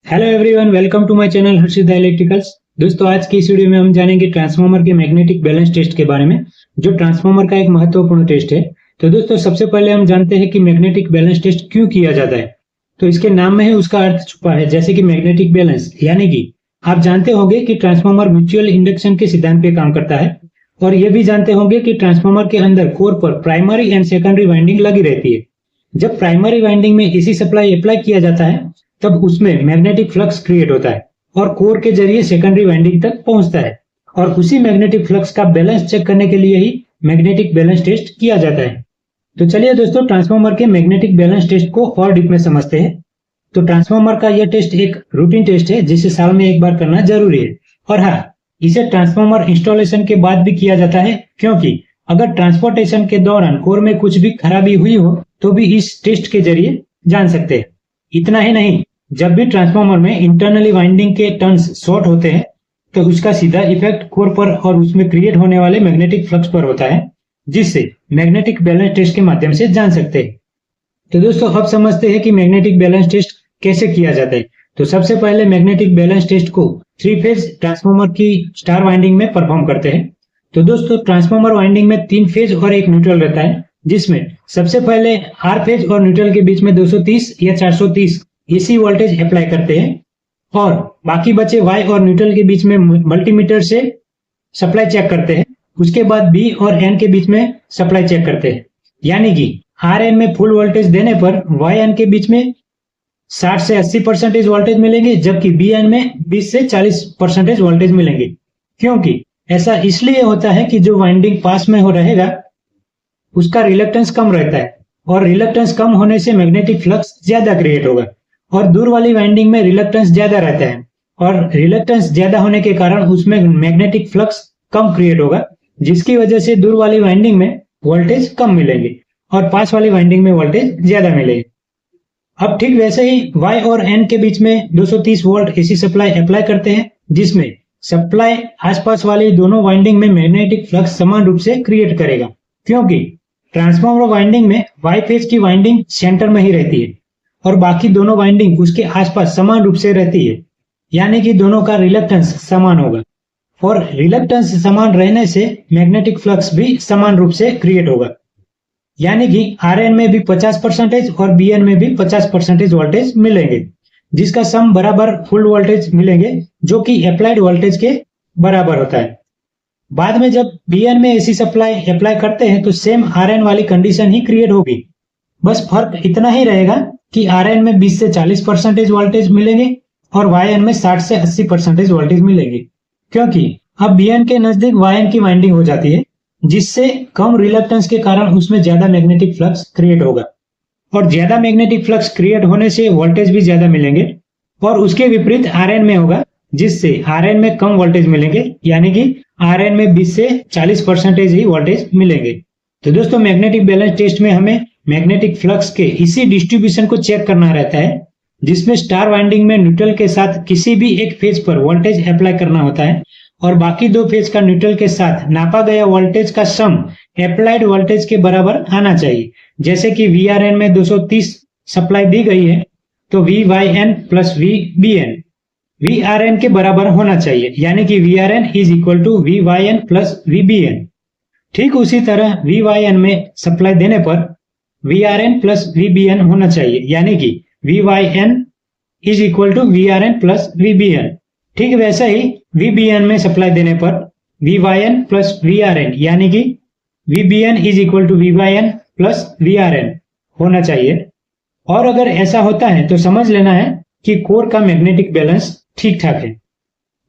Hello everyone, welcome to my channel Harshita electricals. दोस्तों, आज की इस वीडियो में हम जानेंगे ट्रांसफार्मर के मैग्नेटिक बैलेंस टेस्ट के बारे में, जो ट्रांसफार्मर का एक महत्वपूर्ण टेस्ट है। तो दोस्तों, सबसे पहले हम जानते हैं कि मैग्नेटिक बैलेंस टेस्ट क्यों किया जाता है। तो इसके नाम में ही उसका अर्थ छुपा है, जैसे कि मैग्नेटिक बैलेंस, यानी कि आप जानते होंगे कि ट्रांसफार्मर म्यूचुअल इंडक्शन के सिद्धांत पे काम करता है, और ये भी जानते होंगे कि ट्रांसफार्मर के अंदर कोर पर प्राइमरी एंड सेकेंडरी वाइंडिंग लगी रहती है। जब प्राइमरी वाइंडिंग में एसी सप्लाई अप्लाई किया जाता है, तब उसमें मैग्नेटिक फ्लक्स क्रिएट होता है और कोर के जरिए सेकेंडरी वाइंडिंग तक पहुंचता है, और उसी मैग्नेटिक फ्लक्स का बैलेंस चेक करने के लिए ही मैग्नेटिक बैलेंस टेस्ट किया जाता है। तो चलिए दोस्तों, ट्रांसफार्मर के मैग्नेटिक बैलेंस टेस्ट को और डीप में समझते हैं। तो ट्रांसफार्मर का यह टेस्ट एक रूटीन टेस्ट है, जिसे साल में एक बार करना जरूरी है। और हाँ, इसे ट्रांसफार्मर इंस्टॉलेशन के बाद भी किया जाता है, क्योंकि अगर ट्रांसपोर्टेशन के दौरान कोर में कुछ भी खराबी हुई हो तो भी इस टेस्ट के जरिए जान सकते हैं। इतना ही नहीं, जब भी ट्रांसफार्मर में इंटरनली वाइंडिंग के टर्न्स शॉर्ट होते हैं, तो उसका सीधा इफेक्ट कोर पर और उसमें क्रिएट होने वाले मैग्नेटिक फ्लक्स पर होता है, जिससे मैग्नेटिक बैलेंस टेस्ट के माध्यम से जान सकते हैं। तो दोस्तों, अब समझते हैं कि मैग्नेटिक बैलेंस टेस्ट कैसे किया जाता है। तो सबसे पहले मैग्नेटिक बैलेंस टेस्ट को 3 फेज ट्रांसफार्मर की स्टार वाइंडिंग में परफॉर्म करते हैं। तो दोस्तों, ट्रांसफार्मर वाइंडिंग में 3 फेज और एक न्यूट्रल रहता है, जिसमें सबसे पहले आर फेज और न्यूट्रल के बीच में 230 या 430 एसी वोल्टेज अप्लाई करते हैं, और बाकी बचे वाई और न्यूट्रल के बीच में मल्टीमीटर से सप्लाई चेक करते हैं। उसके बाद बी और एन के बीच में सप्लाई चेक करते हैं, यानी कि आर एन में फुल वोल्टेज देने पर वाई एन के बीच में 60 से 80% वोल्टेज मिलेंगे, जबकि बी एन में 20 से 40% वोल्टेज मिलेंगे। क्योंकि ऐसा इसलिए होता है कि जो वाइंडिंग पास में हो रहेगा उसका रिलक्टेंस कम रहता है, और रिलक्टेंस कम होने से मैग्नेटिक फ्लक्स ज्यादा क्रिएट होगा, और दूर वाली वाइंडिंग में रिलक्टेंस ज्यादा रहता है, और रिलक्टेंस ज्यादा होने के कारण उसमें मैग्नेटिक फ्लक्स कम क्रिएट होगा, जिसकी वजह से दूर वाली वाइंडिंग में वोल्टेज कम मिलेंगे और पास वाली वाइंडिंग में वोल्टेज ज्यादा मिलेंगे। अब ठीक वैसे ही Y और N के बीच में 230 वोल्ट एसी सप्लाई अप्लाई करते हैं, जिसमें सप्लाई आसपास वाली दोनों वाइंडिंग में मैग्नेटिक फ्लक्स समान रूप से क्रिएट करेगा, क्योंकि ट्रांसफार्मर वाइंडिंग में Y फेज की वाइंडिंग सेंटर में ही रहती है और बाकी दोनों वाइंडिंग उसके आसपास समान रूप से रहती है, यानी कि दोनों का रिलक्टेंस समान होगा, और रिलक्टेंस समान रहने से मैग्नेटिक फ्लक्स भी समान रूप से क्रिएट होगा, यानी कि Rn में भी 50% और Bn में भी 50% वोल्टेज मिलेंगे, जिसका सम बराबर फुल वोल्टेज मिलेंगे, जो कि अप्लाइड वोल्टेज के बराबर होता है। बाद में जब Bn में एसी सप्लाई अप्लाई करते हैं, तो सेम Rn वाली कंडीशन ही क्रिएट होगी। बस फर्क इतना ही रहेगा कि Rn में 20 से 40% वोल्टेज मिलेंगे और Yn में 60 से 80% वोल्टेज मिलेंगे, क्योंकि अब Bn के नजदीक Yn की वाइंडिंग हो जाती है, जिससे कम रिलक्टेंस के कारण उसमें ज्यादा मैग्नेटिक फ्लक्स क्रिएट होगा, और ज्यादा मैग्नेटिक फ्लक्स क्रिएट होने से वोल्टेज भी ज्यादा मिलेंगे। और उसके विपरीत Rn में होगा, जिससे Rn में कम वोल्टेज मिलेंगे, यानी कि Rn में 20 से 40% ही वोल्टेज मिलेंगे। तो दोस्तों, मैग्नेटिक बैलेंस टेस्ट में हमें मैग्नेटिक फ्लक्स के इसी डिस्ट्रीब्यूशन को चेक करना रहता है, जिसमें स्टार वाइंडिंग में न्यूट्रल के साथ किसी भी एक फेज पर वोल्टेज अप्लाई करना होता है, और बाकी दो फेज का न्यूट्रल के साथ नापा गया वोल्टेज का सम अप्लाइड वोल्टेज के बराबर आना चाहिए। जैसे कि VRN में 230 सप्लाई दी गई है, तो VYN प्लस VBN VRN के बराबर होना चाहिए, यानी कि VRN is equal to VYN plus VBN। ठीक उसी तरह VYN में सप्लाई देने पर VRN प्लस VBN होना चाहिए, यानी कि VYN is equal to VRN plus VBN। ठीक वैसा ही VBN में सप्लाई देने पर VYN प्लस VRN, यानी कि VBN is equal to VYN plus VRN होना चाहिए। और अगर ऐसा होता है तो समझ लेना है कि कोर का मैग्नेटिक बैलेंस ठीक ठाक है।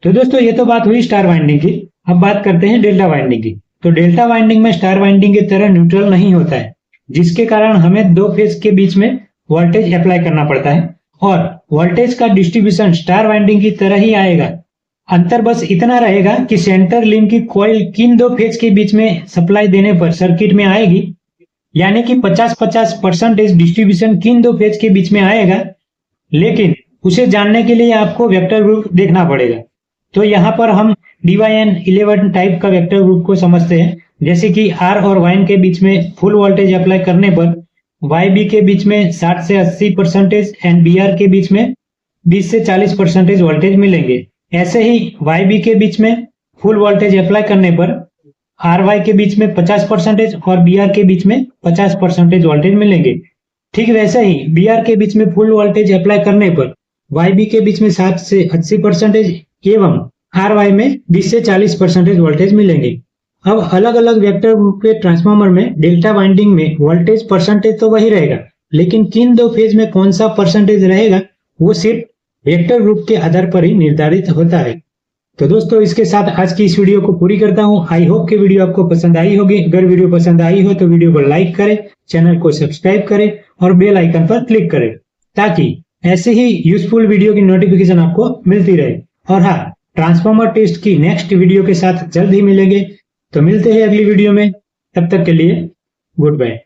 तो दोस्तों, ये तो बात हुई स्टार वाइंडिंग की। अब बात करते हैं डेल्टा वाइंडिंग की। तो डेल्टा वाइंडिंग में स्टार वाइंडिंग की तरह न्यूट्रल नहीं होता है, जिसके कारण हमें दो फेज के बीच में वोल्टेज अप्लाई करना पड़ता है, और वोल्टेज का डिस्ट्रीब्यूशन स्टार वाइंडिंग की तरह ही आएगा। अंतर बस इतना रहेगा कि सेंटर लिंक की कॉइल किन दो फेज के बीच में सप्लाई देने पर सर्किट में आएगी, यानी कि 50-50% डिस्ट्रीब्यूशन किन दो फेज के बीच में आएगा। लेकिन उसे जानने के लिए आपको वेक्टर ग्रुप देखना पड़ेगा। तो यहाँ पर हम DYN11 टाइप का वेक्टर ग्रुप को समझते हैं, जैसे कि R और Yn के बीच में फुल वोल्टेज अप्लाई करने पर YB के बीच में 60 से 80% एंड BR के बीच में 20 से 40% वोल्टेज मिलेंगे। ऐसे ही YB के बीच में फुल वोल्टेज अप्लाई करने पर RY के बीच में 50% और BR के बीच में 50% वोल्टेज मिलेंगे। ठीक वैसे ही BR के बीच में फुल वोल्टेज अप्लाई करने पर YB के बीच में 7 से 80% एवं RY में 20 से 40% वोल्टेज मिलेंगे। अब अलग अलग वेक्टर ग्रुप के ट्रांसफार्मर में डेल्टा वाइंडिंग में वोल्टेज परसेंटेज तो वही रहेगा, लेकिन किन दो फेज में कौन सा परसेंटेज रहेगा वो सिर्फ वेक्टर ग्रुप के आधार पर ही निर्धारित होता है। तो दोस्तों इसके साथ आज की इस वीडियो को पूरी करता हूं। आई होप कि वीडियो आपको पसंद आई होगी। अगर वीडियो पसंद आई हो तो वीडियो को लाइक करें, चैनल को सब्सक्राइब करें और बेल आइकन पर क्लिक करें ताकि ऐसे ही यूजफुल वीडियो की नोटिफिकेशन आपको मिलती रहे। और हाँ, ट्रांसफार्मर टेस्ट की नेक्स्ट वीडियो के साथ जल्द ही मिलेंगे। तो मिलते हैं अगली वीडियो में, तब तक के लिए गुड बाय।